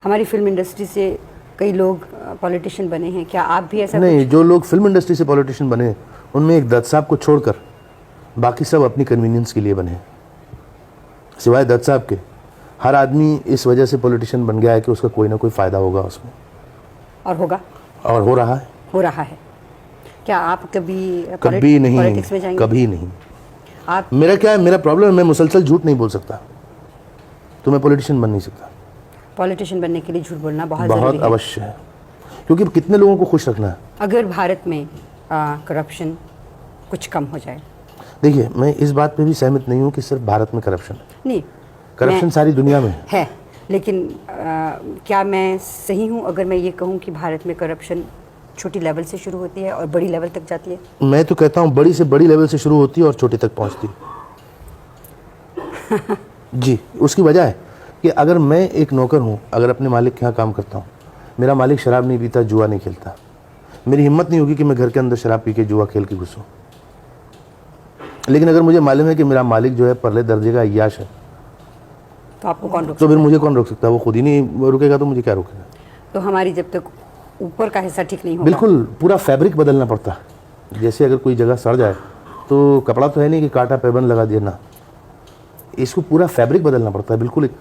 हमारी film industry से कई लोग पॉलिटिशियन बने हैं, क्या आप भी ऐसा? नहीं, जो लोग फिल्म इंडस्ट्री से पॉलिटिशियन बने उनमें एक दत्त साहब को छोड़कर बाकी सब अपनी कन्वीनियंस के लिए बने। सिवाय दत्त साहब के हर आदमी इस वजह से पॉलिटिशियन बन गया है कि उसका कोई ना कोई फ़ायदा होगा उसमें, और होगा, और हो रहा है। हो रहा है। क्या आप कभी नहीं, पॉलिटिक्स में जाएंगे? कभी नहीं। आप, मेरा क्या है, मेरा प्रॉब्लम है, मैं मुसलसल झूठ नहीं बोल सकता, तो मैं पॉलिटिशियन बन नहीं सकता। पॉलिटिशियन बनने के लिए झूठ बोलना बहुत ज़रूरी है, अवश्य है, क्योंकि कितने लोगों को खुश रखना है। अगर भारत में करप्शन कुछ कम हो जाए। देखिए, मैं इस बात पे भी सहमत नहीं हूँ कि सिर्फ भारत में करप्शन है। नहीं, करप्शन सारी दुनिया में है, लेकिन क्या मैं सही हूँ अगर मैं ये कहूँ कि भारत में करप्शन छोटी लेवल से शुरू होती है और बड़ी लेवल तक जाती है? मैं तो कहता हूँ बड़ी से बड़ी लेवल से शुरू होती है और छोटी तक पहुँचती है। जी, उसकी वजह है कि अगर मैं एक नौकर हूँ, अगर अपने मालिक के यहाँ काम करता हूँ, मेरा मालिक शराब नहीं पीता, जुआ नहीं खेलता, मेरी हिम्मत नहीं होगी कि मैं घर के अंदर शराब पी के जुआ खेल के घुसूँ। लेकिन अगर मुझे मालूम है कि मेरा मालिक जो है परले दर्जे का अय्याश है, तो आपको कौन रोक तो फिर मुझे कौन रोक सकता है? वो खुद ही नहीं रुकेगा तो मुझे क्या रोकेगा? तो हमारी जब तक ऊपर का हिस्सा ठीक नहीं होगा, बिल्कुल पूरा फैब्रिक बदलना पड़ता है। जैसे अगर कोई जगह सड़ जाए तो कपड़ा तो है नहीं कि काटा पैबंद लगा दिया ना, इसको पूरा फैब्रिक बदलना पड़ता है, बिल्कुल एक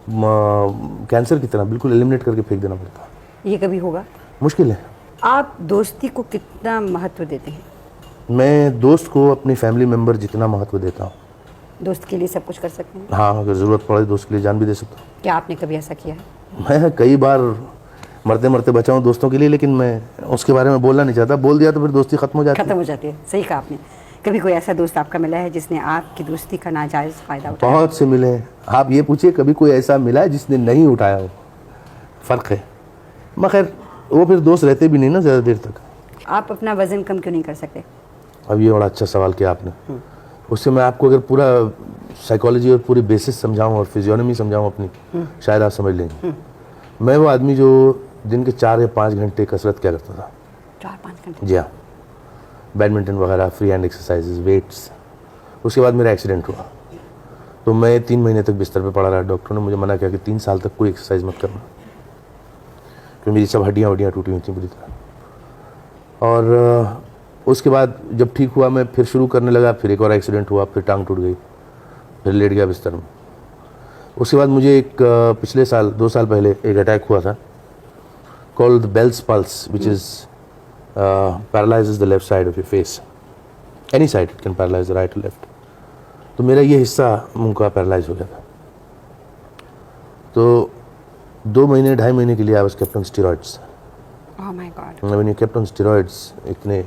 कैंसर की तरह बिल्कुल एलिमिनेट करके फेंक देना पड़ता है। ये कभी होगा? मुश्किल है। आप दोस्ती को कितना महत्व देते हैं? मैं दोस्त को अपनी फैमिली मेम्बर जितना महत्व देता हूँ। दोस्त के लिए सब कुछ कर सकते हैं? हाँ, अगर ज़रूरत पड़े दोस्त के लिए जान भी दे सकता हूँ। क्या आपने कभी ऐसा किया है? मैं कई बार मरते मरते बचा हूँ दोस्तों के लिए, लेकिन मैं उसके बारे में बोलना नहीं चाहता। बोल दिया तो फिर दोस्ती खत्म हो जाती है। खत्म हो जाती है, सही कहा आपने। कभी कोई ऐसा दोस्त आपका मिला है जिसने आपकी दोस्ती का नाजायज़ फ़ायदा उठाया? बहुत से मिले हैं। आप ये पूछिए कभी कोई ऐसा मिला है जिसने नहीं उठाया हो? फ़र्क है, मगर वो फिर दोस्त रहते भी नहीं ना ज़्यादा देर तक। आप अपना वज़न कम क्यों नहीं कर सकते? अब ये बड़ा अच्छा सवाल किया आपने। उससे मैं आपको अगर पूरा साइकोलॉजी और पूरी बेसिस समझाऊं और फिजियोनॉमी समझाऊं अपनी, शायद आप समझ लेंगे। मैं वो आदमी जो दिन के 4 या 5 घंटे कसरत क्या करता था। 4-5 घंटे? जी हाँ, बैडमिंटन वगैरह, फ्री हैंड एक्सरसाइजेज, वेट्स। उसके बाद मेरा एक्सीडेंट हुआ तो मैं 3 महीने तक बिस्तर पे पड़ा रहा। डॉक्टर ने मुझे मना किया कि 3 साल तक कोई एक्सरसाइज मत करना, क्योंकि मेरी सब हड्डियाँ टूटी हुई थी बुरी तरह। और उसके बाद जब ठीक हुआ मैं फिर शुरू करने लगा, फिर एक और एक्सीडेंट हुआ, फिर टांग टूट गई, फिर लेट गया बिस्तर में। उसके बाद मुझे एक पिछले साल 2 साल पहले एक अटैक हुआ था called the Bell's palsy, which is paralyses the left side of your face, any side it can paralyse the right और लेफ्ट। तो मेरा ये हिस्सा मुंह का पैरालाइज हो गया था। तो 2 महीने 2.5 महीने के लिए I was kept on steroids. Oh my God. When you kept on steroids इतने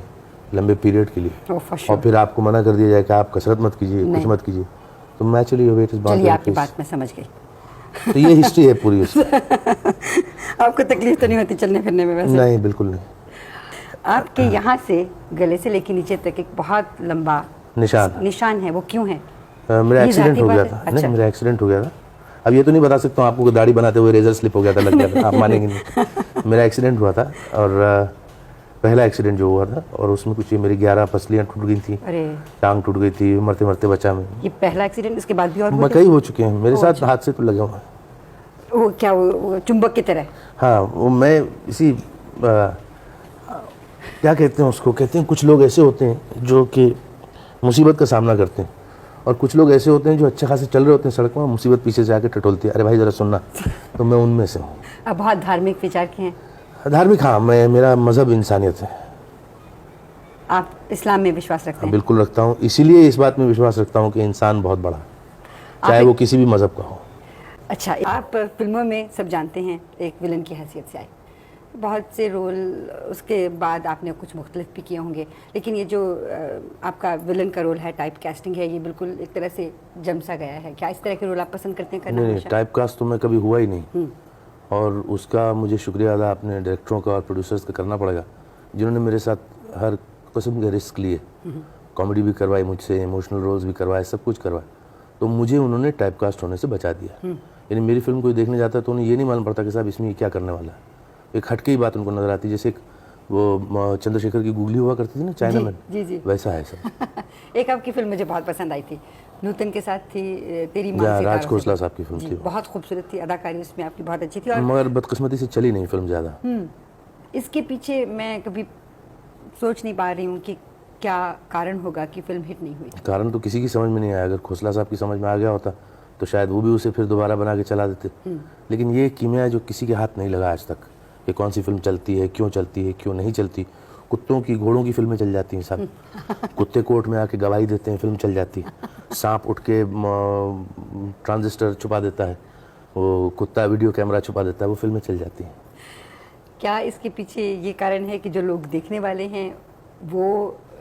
लंबे पीरियड के लिए, for sure. और फिर आपको मना कर दिया जाए कि आप कसरत मत कीजिए, कुछ मत कीजिए, तो naturally your weight is bound to चलिए, आपकी इंक्रीज। बात मैं समझ गई। तो ये हिस्ट्री है पूरी उसकी। आपको तकलीफ तो नहीं होती चलने फिरने में वैसे? नहीं, बिल्कुल नहीं। आपके यहाँ से गले से लेके नीचे तक एक बहुत लंबा निशान है, वो क्यों है? मेरा एक्सीडेंट हो गया था। अच्छा। नहीं, मेरा एक्सीडेंट हो गया था। अब ये तो नहीं बता सकता हूँ आपको कि दाढ़ी बनाते हुए रेजर स्लिप हो गया था, लग गया था, आप मानेंगे नहीं। मेरा एक्सीडेंट हुआ था, और पहला एक्सीडेंट जो हुआ था, और उसमें कुछ मेरी 11 पसलियाँ टूट गई थी, टांग टूट गई थी, मरते मरते बचा मैं। ये पहला एक्सीडेंट? इसके बाद भी और हुए थे? कई हो चुके हैं मेरे साथ, हादसे तो लगे हुए हैं। वो क्या, वो चुंबक की तरह? हाँ, वो मैं इसी क्या कहते हैं उसको, कहते हैं कुछ लोग ऐसे होते हैं जो कि मुसीबत का सामना करते हैं, और कुछ लोग ऐसे होते हैं जो अच्छे खासे चल रहे होते हैं सड़क में, मुसीबत पीछे से आके टटोलती है, अरे भाई जरा सुनना। तो मैं उनमें से हूँ। अब बहुत धार्मिक विचार के हैं? धार्मिक, हाँ, मेरा मज़हब इंसानियत है। आप इस्लाम में विश्वास रखते हैं? बिल्कुल रखता हूँ, इसीलिए इस बात में विश्वास रखता हूँ कि इंसान बहुत बड़ा, चाहे वो किसी भी मज़हब का हो। अच्छा, आप फिल्मों में सब जानते हैं एक विलन की हैसियत से आए, बहुत से रोल, उसके बाद आपने कुछ मुख्तलिफ भी किए होंगे, लेकिन ये जो आपका विलन का रोल है, टाइप कास्टिंग है, ये बिल्कुल एक तरह से जम सा गया है। क्या इस तरह के रोल आप पसंद करते हैं करना? नहीं, टाइप कास्ट तो मैं कभी हुआ ही नहीं, और उसका मुझे शुक्रिया अदा अपने डायरेक्टरों का और प्रोड्यूसर्स का करना पड़ेगा, जिन्होंने मेरे साथ हर किस्म के रिस्क लिए, कॉमेडी भी करवाई मुझसे, इमोशनल रोल्स भी करवाए, सब कुछ करवाए, तो मुझे उन्होंने टाइप कास्ट होने से बचा दिया। यानी मेरी फिल्म कोई देखने जाता है तो उन्हें ये नहीं मालूम पड़ता कि साहब इसमें ये क्या करने वाला है। एक हटके ही बात उनको नजर आती है, जैसे एक वो चंद्रशेखर की गूगली हुआ करती थी ना चाइना में, जी। वैसा है सब। एक आपकी फिल्म मुझे बहुत पसंद आई थी, नूतन के साथ थी तेरी या मानसी राज तारा खोसला से। साहब की फिल्म जी, थी वो। बहुत खूबसूरत थी, अदाकारी उसमें आपकी बहुत अच्छी थी। और मगर बदकिस्मती से चली नहीं फिल्म ज़्यादा। इसके पीछे मैं कभी सोच नहीं पा रही हूँ कि क्या कारण होगा कि फिल्म हिट नहीं हुई। कारण तो किसी की समझ में नहीं आया। अगर खोसला साहब की समझ में आ गया होता तो शायद वो भी उसे फिर दोबारा बना के चला देते। लेकिन ये कीमिया है जो किसी के हाथ नहीं लगा आज तक, कि कौन सी फिल्म चलती है, क्यों नहीं चलती। कुत्तों की, घोड़ों की फिल्में चल जाती हैं साहब। कुत्ते कोर्ट में आके गवाही देते हैं, फिल्म चल जाती है। सांप उठ के ट्रांजिस्टर छुपा देता है, वो कुत्ता वीडियो कैमरा छुपा देता है, वो फिल्में चल जाती हैं। क्या इसके पीछे ये कारण है कि जो लोग देखने वाले हैं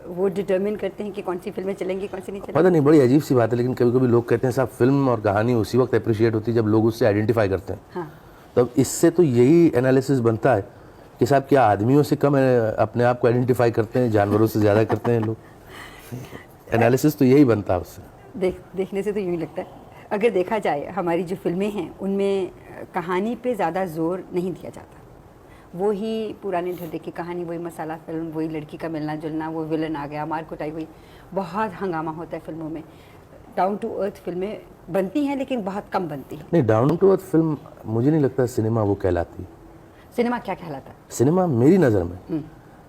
वो डिटरमिन करते हैं कि कौन सी फिल्में चलेंगी, कौन सी नहीं चलेंगी? पता नहीं, बड़ी अजीब सी बात है। लेकिन कभी कभी लोग कहते हैं साहब फिल्म और कहानी उसी वक्त अप्रिशिएट होती है जब लोग उससे आइडेंटिफाई करते हैं। हाँ। तब इससे तो यही एनालिसिस बनता है कि साहब क्या आदमियों से कम अपने आप को आइडेंटिफाई करते हैं, जानवरों से ज़्यादा करते हैं लोग। एनालिसिस तो यही बनता है उससे। देखने से तो यूँ ही लगता है। अगर देखा जाए हमारी जो फिल्में हैं उनमें कहानी पे ज़्यादा जोर नहीं दिया जाता। वो ही पुराने ढर्रे की कहानी, वही मसाला फिल्म, वही लड़की का मिलना जुलना, वो विलन आ गया, मार कुटाई हुई, बहुत हंगामा होता है फिल्मों में। डाउन टू अर्थ फिल्में बनती हैं लेकिन बहुत कम बनती हैं। नहीं, डाउन टू अर्थ फिल्म मुझे नहीं लगता सिनेमा वो कहलाती। सिनेमा क्या कहलाता है? सिनेमा मेरी नज़र में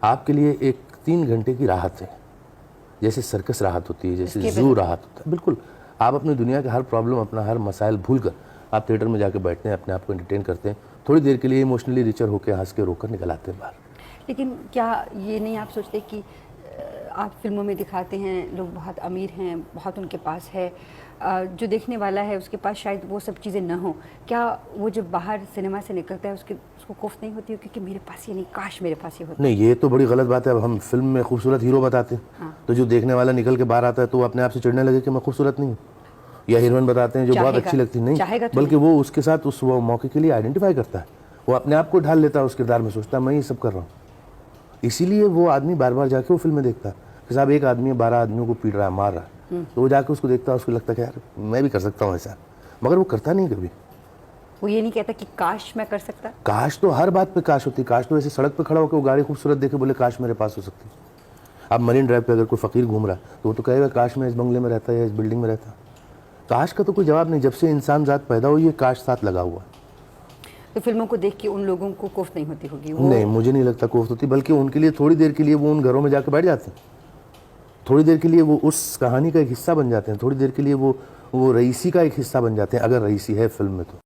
आपके लिए एक 3 घंटे की राहत है, जैसे सर्कस राहत होती है, जैसे जू राहत होता है। बिल्कुल, आप अपनी दुनिया का हर प्रॉब्लम, अपना हर मसाइल भूल कर आप थिएटर में जाके बैठते हैं, अपने आप को एंटरटेन करते हैं, थोड़ी देर के लिए इमोशनली रिचर होकर हंस के रोकर निकल आते हैं बाहर। लेकिन क्या ये नहीं आप सोचते कि आप फिल्मों में दिखाते हैं लोग बहुत अमीर हैं, बहुत उनके पास है, जो देखने वाला है उसके पास शायद वो सब चीज़ें न हो, क्या वो जब बाहर सिनेमा से निकलता है उसको कोफ्त नहीं होती है क्योंकि मेरे पास ये नहीं, काश मेरे पास ये होता? नहीं, ये तो बड़ी गलत बात है। अब हम फिल्म में खूबसूरत हीरो बताते हैं, हाँ। तो जो देखने वाला निकल के बाहर आता है तो वो अपने आप से चिढ़ने लगे कि मैं खूबसूरत नहीं हूँ। या हीरोइन बताते हैं जो बहुत अच्छी लगती नहीं, बल्कि वो उसके साथ उस वो मौके के लिए आइडेंटिफाई करता है, वो अपने आप को ढाल लेता है उस किरदार में, सोचता है मैं ये सब कर रहा हूँ। इसीलिए वो आदमी बार बार जाके वो फिल्में देखता है कि साहब एक आदमी 12 आदमियों को पीट रहा है, मार रहा है, तो वो जाके उसको देखता है, उसको लगता है कि यार मैं भी कर सकता हूँ ऐसा, मगर वो करता नहीं कभी। वो ये नहीं कहता कि काश मैं कर सकता। काश तो हर बात पे काश होती। काश तो ऐसे सड़क पे खड़ा होकर वो गाड़ी खूबसूरत देखे बोले काश मेरे पास हो सकती। अब मरीन ड्राइव पे अगर कोई फकीर घूम रहा है तो वो तो कहेगा काश मैं इस बंगले में रहता या इस बिल्डिंग में रहता। काश का तो कोई जवाब नहीं। जब से इंसान जात पैदा हुई है काश साथ लगा हुआ। तो फिल्मों को देख के उन लोगों को कोफ्त नहीं होती होगी? नहीं, मुझे नहीं लगता कोफ्त होती, बल्कि उनके लिए थोड़ी देर के लिए वो उन घरों में जाकर बैठ जाते हैं, थोड़ी देर के लिए वो उस कहानी का एक हिस्सा बन जाते हैं, थोड़ी देर के लिए वो रईसी का एक हिस्सा बन जाते हैं, अगर रईसी है फिल्म में तो।